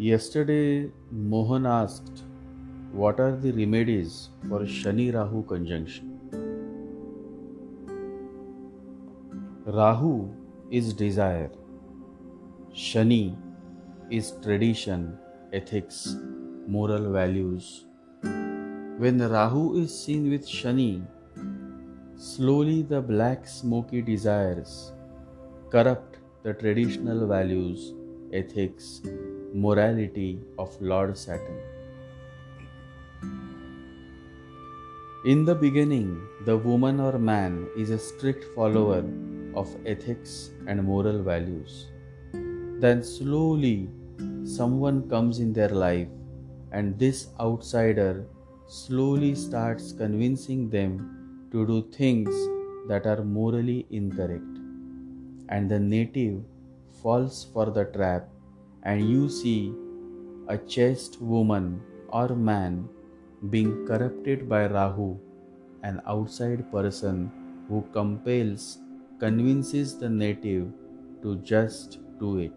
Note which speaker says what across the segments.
Speaker 1: Yesterday, Mohan asked, what are the remedies for Shani Rahu conjunction? Rahu is desire, Shani is tradition, ethics, moral values. When Rahu is seen with Shani, slowly the black smoky desires corrupt the traditional values, ethics, morality of Lord Saturn. In the beginning, the woman or man is a strict follower of ethics and moral values. Then slowly, someone comes in their life, and this outsider slowly starts convincing them to do things that are morally incorrect. And the native falls for the trap, and you see a chaste woman or man being corrupted by Rahu, an outside person who convinces the native to just do it.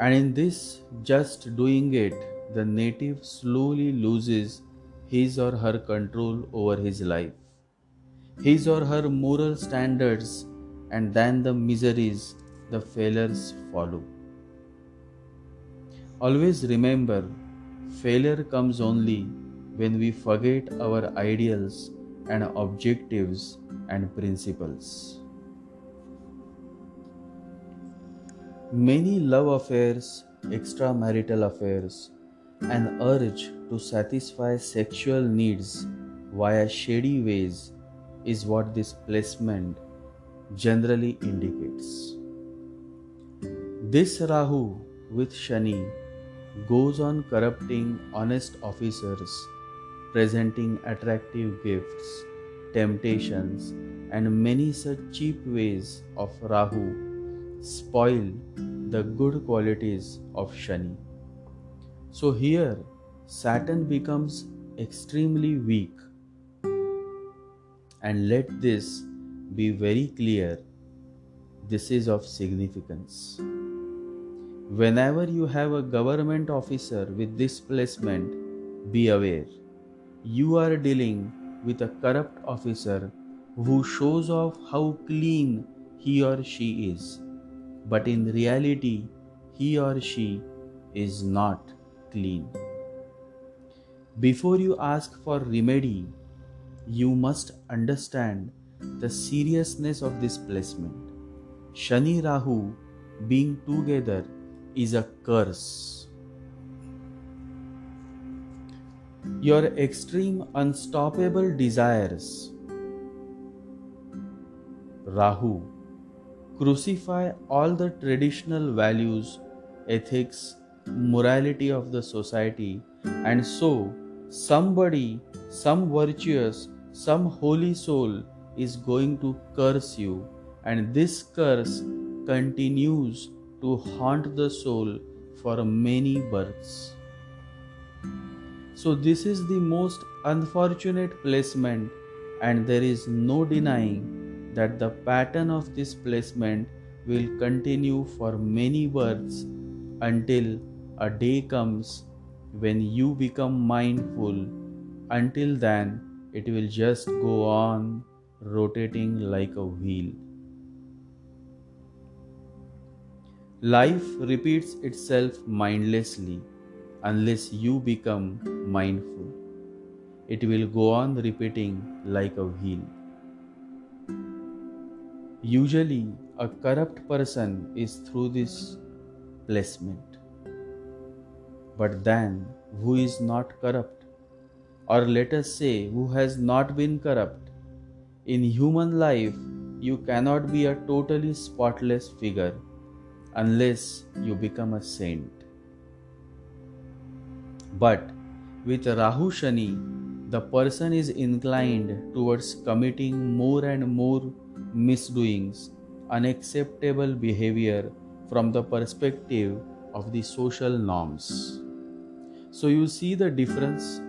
Speaker 1: And in this just doing it, the native slowly loses his or her control over his life, his or her moral standards, and then the miseries, the failures follow. Always remember, failure comes only when we forget our ideals and objectives and principles. Many love affairs, extramarital affairs, an urge to satisfy sexual needs via shady ways is what this placement generally indicates. This Rahu with Shani goes on corrupting honest officers, presenting attractive gifts, temptations, and many such cheap ways of Rahu spoil the good qualities of Shani. So here, Saturn becomes extremely weak, and let this be very clear, this is of significance. Whenever you have a government officer with this placement, be aware. You are dealing with a corrupt officer who shows off how clean he or she is. But in reality, he or she is not clean. Before you ask for remedy, you must understand the seriousness of this placement. Shani Rahu being together is a curse. Your extreme unstoppable desires, Rahu, crucify all the traditional values, ethics, morality of the society, and so somebody, some virtuous, some holy soul is going to curse you, and this curse continues to haunt the soul for many births. So, this is the most unfortunate placement, and there is no denying that the pattern of this placement will continue for many births until a day comes when you become mindful. Until then, it will just go on rotating like a wheel. Life repeats itself mindlessly unless you become mindful. It will go on repeating like a wheel. Usually, a corrupt person is through this placement. But then, who is not corrupt? Or let us say, who has not been corrupt? In human life, you cannot be a totally spotless figure unless you become a saint. But with Rahu Shani, the person is inclined towards committing more and more misdoings, unacceptable behavior from the perspective of the social norms. So you see the difference?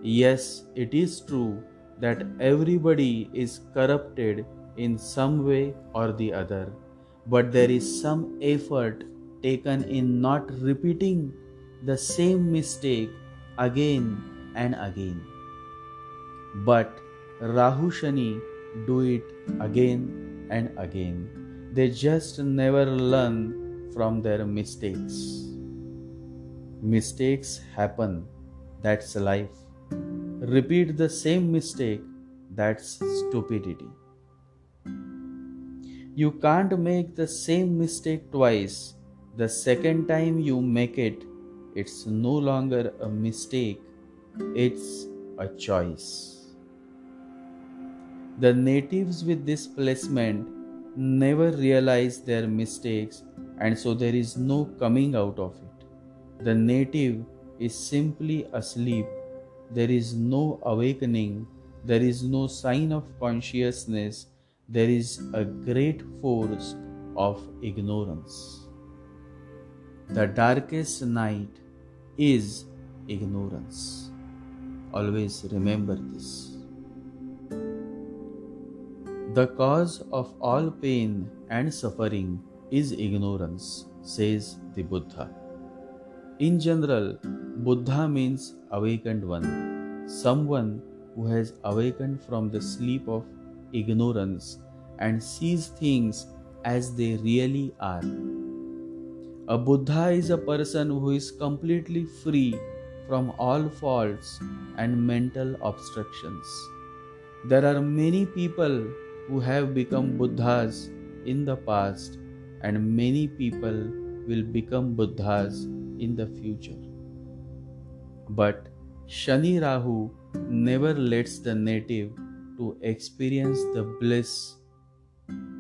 Speaker 1: Yes, it is true that everybody is corrupted in some way or the other, but there is some effort taken in not repeating the same mistake again and again. But Rahu Shani do it again and again. They just never learn from their mistakes. Mistakes happen, that's life. Repeat the same mistake, that's stupidity. You can't make the same mistake twice. The second time you make it, it's no longer a mistake, it's a choice. The natives with this placement never realize their mistakes, and so there is no coming out of it. The native is simply asleep. There is no awakening. There is no sign of consciousness. There is a great force of ignorance. The darkest night is ignorance. Always remember this. The cause of all pain and suffering is ignorance, says the Buddha. In general, Buddha means awakened one, someone who has awakened from the sleep of ignorance and sees things as they really are. A Buddha is a person who is completely free from all faults and mental obstructions. There are many people who have become Buddhas in the past, and many people will become Buddhas in the future. But Shani Rahu never lets the native to experience the bliss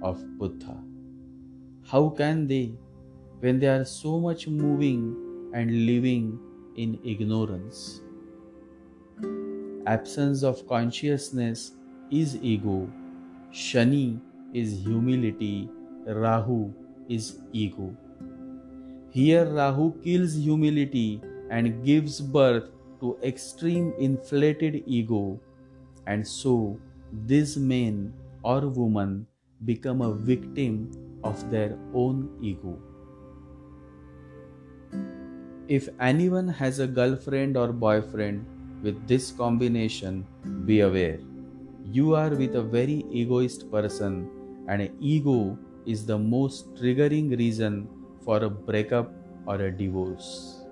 Speaker 1: of Buddha. How can they, when they are so much moving and living in ignorance? Absence of consciousness is ego. Shani is humility. Rahu is ego. Here Rahu kills humility and gives birth to extreme inflated ego, and so these men or women become a victim of their own ego. If anyone has a girlfriend or boyfriend with this combination, be aware. You are with a very egoist person, and ego is the most triggering reason for a breakup or a divorce.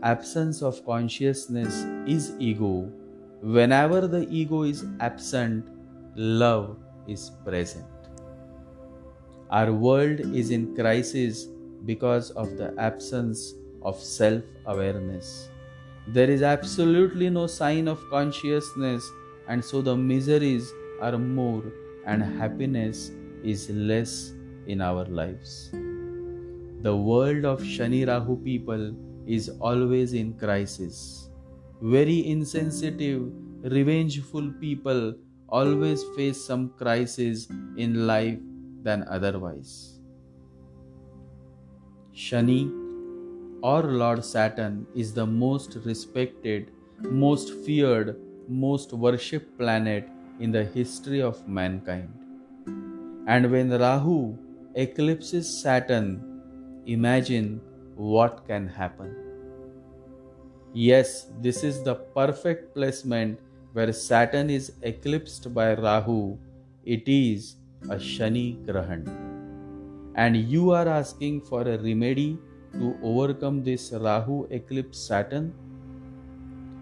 Speaker 1: Absence of consciousness is ego. Whenever the ego is absent, love is present. Our world is in crisis because of the absence of self-awareness. There is absolutely no sign of consciousness, and so the miseries are more and happiness is less in our lives. The world of Shani Rahu people is always in crisis. Very insensitive, revengeful people always face some crisis in life than otherwise. Shani or Lord Saturn is the most respected, most feared, most worshipped planet in the history of mankind. And when Rahu eclipses Saturn, imagine what can happen. Yes, this is the perfect placement where Saturn is eclipsed by Rahu. It is a Shani Grahan. And you are asking for a remedy to overcome this Rahu eclipse Saturn?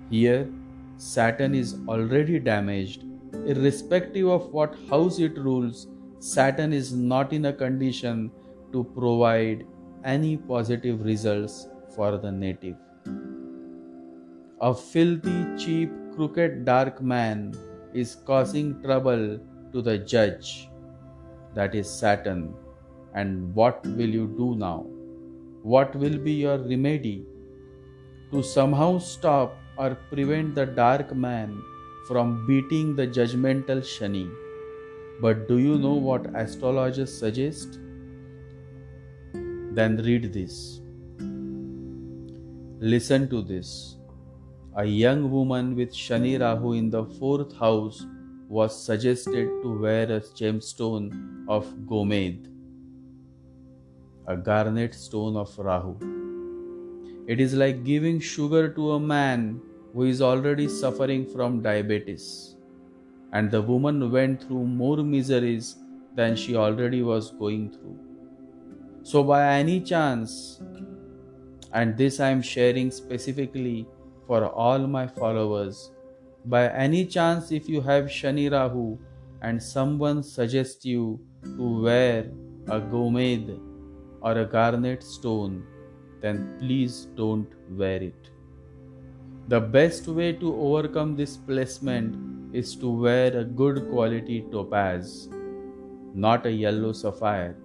Speaker 1: Here, Saturn is already damaged. Irrespective of what house it rules, Saturn is not in a condition to provide any positive results for the native. A filthy, cheap, crooked, dark man is causing trouble to the judge, that is Saturn. And what will you do now? What will be your remedy to somehow stop or prevent the dark man from beating the judgmental Shani? But do you know what astrologers suggest? Then read this. Listen to this. A young woman with Shani Rahu in the 4th house was suggested to wear a gemstone of Gomed. a garnet stone of Rahu. It is like giving sugar to a man who is already suffering from diabetes, and the woman went through more miseries than she already was going through. So, by any chance, and this I am sharing specifically for all my followers, by any chance, if you have Shani Rahu and someone suggests you to wear a gomed or a garnet stone, then please don't wear it. The best way to overcome this placement is to wear a good quality topaz, not a yellow sapphire,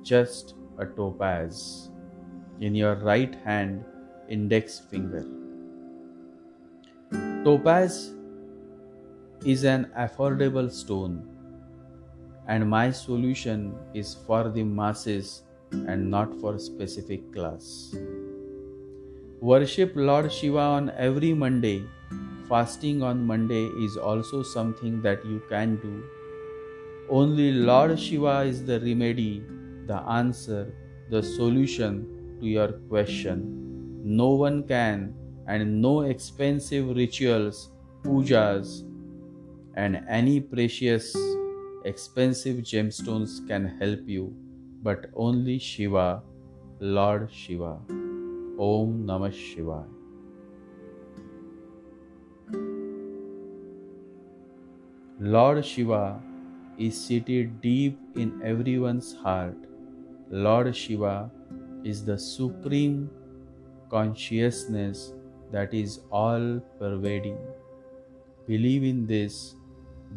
Speaker 1: just a topaz in your right hand index finger. Topaz is an affordable stone, and my solution is for the masses and not for specific class. Worship Lord Shiva on every Monday. Fasting on Monday is also something that you can do. Only Lord Shiva is the remedy, the answer, the solution to your question. No one can, and no expensive rituals, pujas, and any precious, expensive gemstones can help you, but only Shiva, Lord Shiva. Om Namah Shivaya. Lord Shiva is seated deep in everyone's heart. Lord Shiva is the supreme consciousness that is all pervading. Believe in this.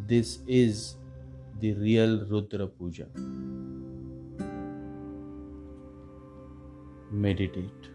Speaker 1: This is the real Rudra Puja. Meditate.